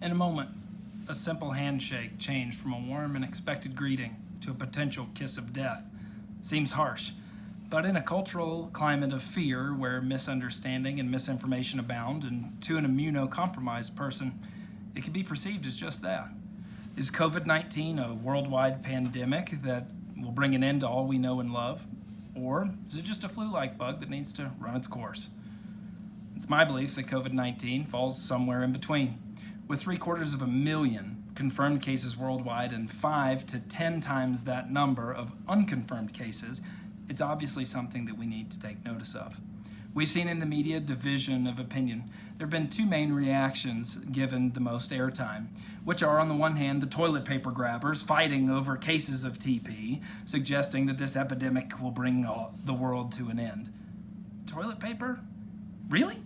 In a moment, a simple handshake changed from a warm and expected greeting to a potential kiss of death. Seems harsh, but in a cultural climate of fear where misunderstanding and misinformation abound, and to an immunocompromised person, it can be perceived as just that. Is COVID-19 a worldwide pandemic that will bring an end to all we know and love? Or is it just a flu-like bug that needs to run its course? It's my belief that COVID-19 falls somewhere in between. With 750,000 confirmed cases worldwide and 5 to 10 times that number of unconfirmed cases, it's obviously something that we need to take notice of. We've seen in the media division of opinion. There have been two main reactions given the most airtime, which are, on the one hand, the toilet paper grabbers fighting over cases of TP, suggesting that this epidemic will bring the world to an end. Toilet paper? Really?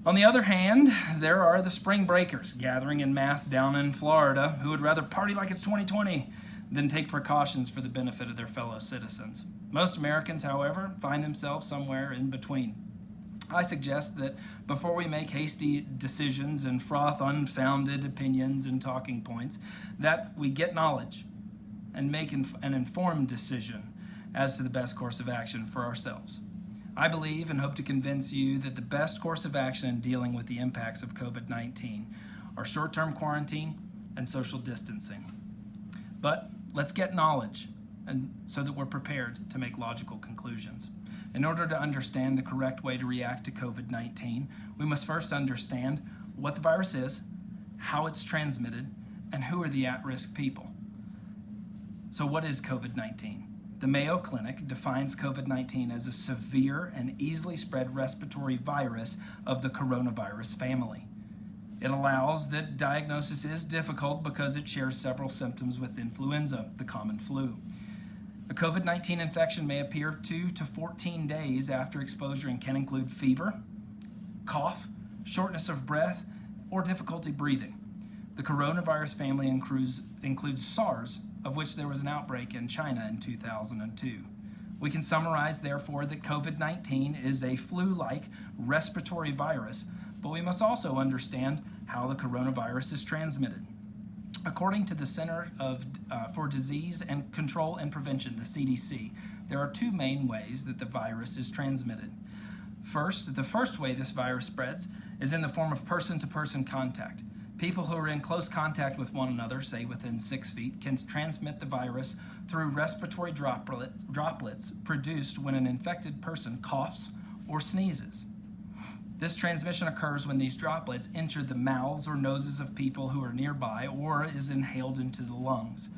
On the other hand, there are the spring breakers gathering in mass down in Florida who would rather party like it's 2020 than take precautions for the benefit of their fellow citizens. Most Americans, however, find themselves somewhere in between. I suggest that before we make hasty decisions and froth unfounded opinions and talking points, that we get knowledge and make an informed decision as to the best course of action for ourselves. I believe and hope to convince you that the best course of action in dealing with the impacts of COVID-19 are short-term quarantine and social distancing. But let's get knowledge, and so that we're prepared to make logical conclusions. In order to understand the correct way to react to COVID-19, we must first understand what the virus is, how it's transmitted, and who are the at-risk people. So what is COVID-19? The Mayo Clinic defines COVID-19 as a severe and easily spread respiratory virus of the coronavirus family. It allows that diagnosis is difficult because it shares several symptoms with influenza, the common flu. A COVID-19 infection may appear 2 to 14 days after exposure and can include fever, cough, shortness of breath, or difficulty breathing. The coronavirus family includes SARS, of which there was an outbreak in China in 2002. We can summarize, therefore, that COVID-19 is a flu-like respiratory virus, but we must also understand how the coronavirus is transmitted. According to the Center for Disease and Control and Prevention, the CDC, there are two main ways that the virus is transmitted. First, the first way this virus spreads is in the form of person-to-person contact. People who are in close contact with one another, say within 6 feet, can transmit the virus through respiratory droplets produced when an infected person coughs or sneezes. This transmission occurs when these droplets enter the mouths or noses of people who are nearby or is inhaled into the lungs.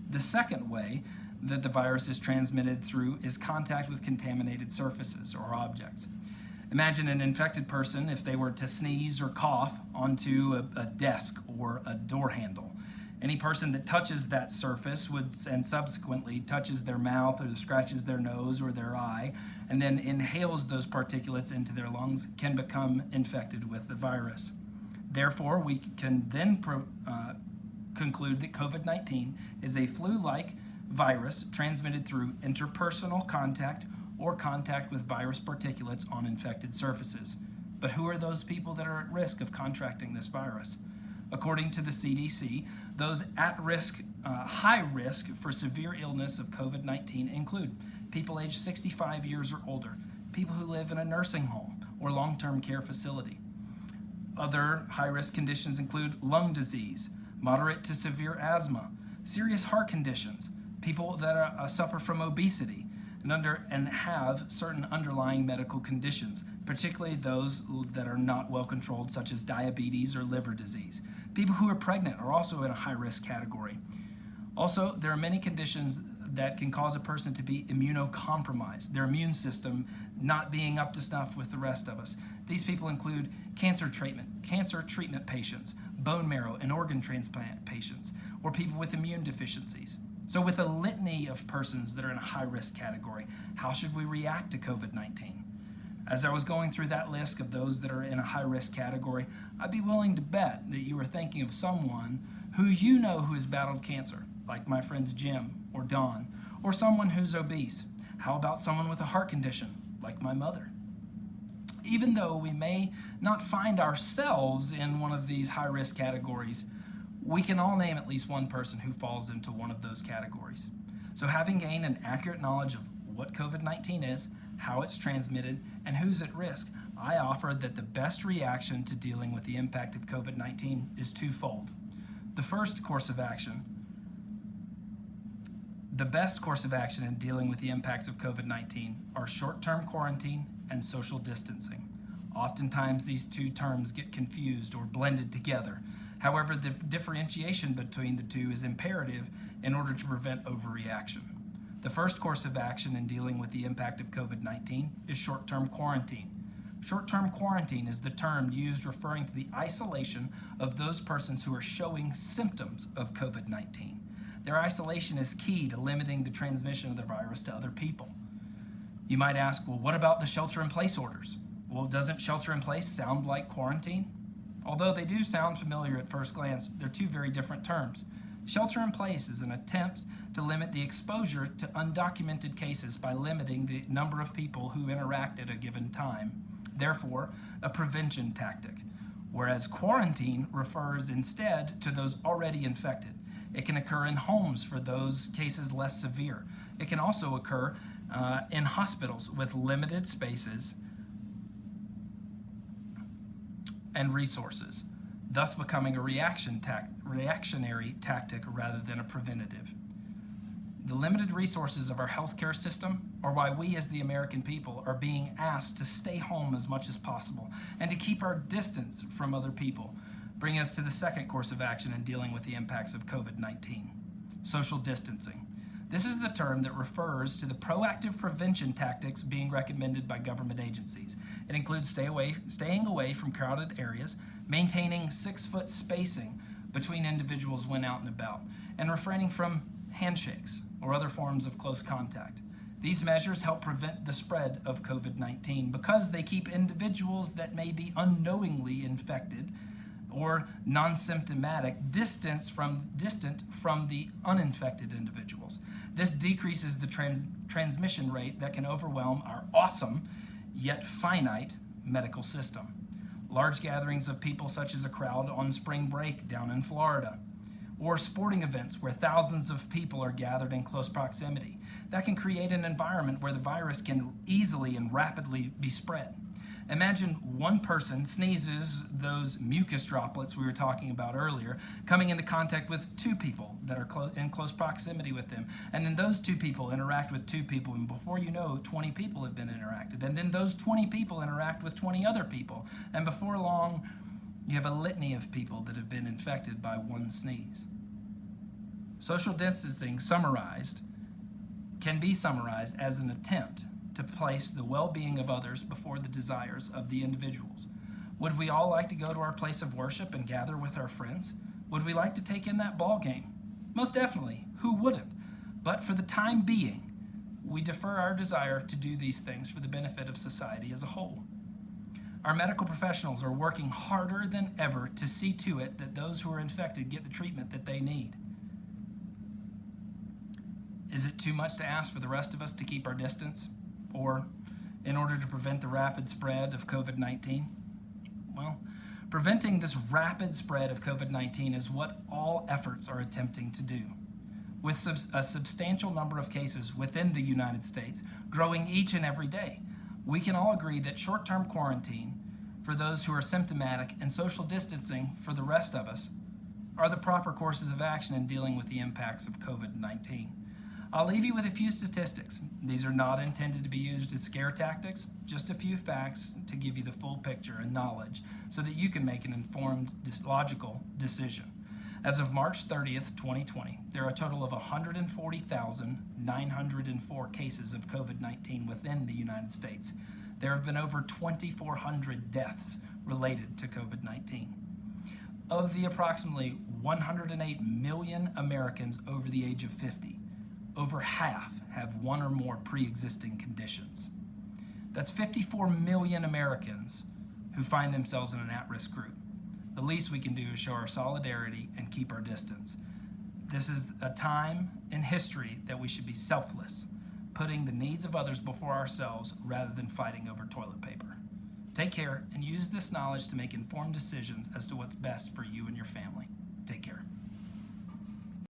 The second way that the virus is transmitted through is contact with contaminated surfaces or objects. Imagine an infected person if they were to sneeze or cough onto a desk or a door handle. Any person that touches that surface and subsequently touches their mouth or scratches their nose or their eye and then inhales those particulates into their lungs can become infected with the virus. Therefore, we can then conclude that COVID-19 is a flu-like virus transmitted through interpersonal contact or contact with virus particulates on infected surfaces. But who are those people that are at risk of contracting this virus? According to the CDC, those at risk, high risk for severe illness of COVID-19 include people aged 65 years or older, people who live in a nursing home or long-term care facility. Other high-risk conditions include lung disease, moderate to severe asthma, serious heart conditions, people that suffer from obesity, and have certain underlying medical conditions, particularly those that are not well controlled, such as diabetes or liver disease. People who are pregnant are also in a high-risk category. Also, there are many conditions that can cause a person to be immunocompromised, their immune system not being up to snuff with the rest of us. These people include cancer treatment patients, bone marrow and organ transplant patients, or people with immune deficiencies. So with a litany of persons that are in a high-risk category, how should we react to COVID-19? As I was going through that list of those that are in a high-risk category, I'd be willing to bet that you are thinking of someone who you know who has battled cancer, like my friends Jim or Don, or someone who's obese. How about someone with a heart condition, like my mother? even though we may not find ourselves in one of these high-risk categories, we can all name at least one person who falls into one of those categories. So having gained an accurate knowledge of what COVID-19 is, how it's transmitted, and who's at risk, I offer that the best reaction to dealing with the impact of COVID-19 is twofold. The best course of action in dealing with the impacts of COVID-19 are short-term quarantine and social distancing. Oftentimes these two terms get confused or blended together. However, the differentiation between the two is imperative in order to prevent overreaction. The first course of action in dealing with the impact of COVID-19 is short-term quarantine. Short-term quarantine is the term used referring to the isolation of those persons who are showing symptoms of COVID-19. Their isolation is key to limiting the transmission of the virus to other people. You might ask, well, what about the shelter-in-place orders? Well, doesn't shelter-in-place sound like quarantine? Although they do sound familiar at first glance, they're two very different terms. Shelter-in-place is an attempt to limit the exposure to undocumented cases by limiting the number of people who interact at a given time, therefore a prevention tactic, whereas quarantine refers instead to those already infected. It can occur in homes for those cases less severe. It can also occur in hospitals with limited spaces and resources, thus becoming a reactionary tactic rather than a preventative. The limited resources of our healthcare system are why we as the American people are being asked to stay home as much as possible and to keep our distance from other people, bringing us to the second course of action in dealing with the impacts of COVID-19, social distancing. This is the term that refers to the proactive prevention tactics being recommended by government agencies. It includes staying away from crowded areas, maintaining 6-foot spacing between individuals when out and about, and refraining from handshakes or other forms of close contact. These measures help prevent the spread of COVID-19 because they keep individuals that may be unknowingly infected or non-symptomatic distant from the uninfected individuals. This decreases the transmission rate that can overwhelm our awesome yet finite medical system. Large gatherings of people such as a crowd on spring break down in Florida, or sporting events where thousands of people are gathered in close proximity. That can create an environment where the virus can easily and rapidly be spread. Imagine one person sneezes those mucus droplets we were talking about earlier, coming into contact with two people that are in close proximity with them. And then those two people interact with two people, and before you know, 20 people have been interacted. And then those 20 people interact with 20 other people. And before long, you have a litany of people that have been infected by one sneeze. Social distancing can be summarized as an attempt to place the well-being of others before the desires of the individuals. Would we all like to go to our place of worship and gather with our friends? Would we like to take in that ball game? Most definitely. Who wouldn't? But for the time being, we defer our desire to do these things for the benefit of society as a whole. Our medical professionals are working harder than ever to see to it that those who are infected get the treatment that they need. Is it too much to ask for the rest of us to keep our distance? Or in order to prevent the rapid spread of COVID-19? Well, preventing this rapid spread of COVID-19 is what all efforts are attempting to do. With a substantial number of cases within the United States growing each and every day, we can all agree that short-term quarantine for those who are symptomatic and social distancing for the rest of us are the proper courses of action in dealing with the impacts of COVID-19. I'll leave you with a few statistics. These are not intended to be used as scare tactics, just a few facts to give you the full picture and knowledge so that you can make an informed, logical decision. As of March 30th, 2020, there are a total of 140,904 cases of COVID-19 within the United States. There have been over 2,400 deaths related to COVID-19. Of the approximately 108 million Americans over the age of 50, over half have one or more pre-existing conditions. That's 54 million Americans who find themselves in an at-risk group. The least we can do is show our solidarity and keep our distance. This is a time in history that we should be selfless, putting the needs of others before ourselves rather than fighting over toilet paper. Take care and use this knowledge to make informed decisions as to what's best for you and your family.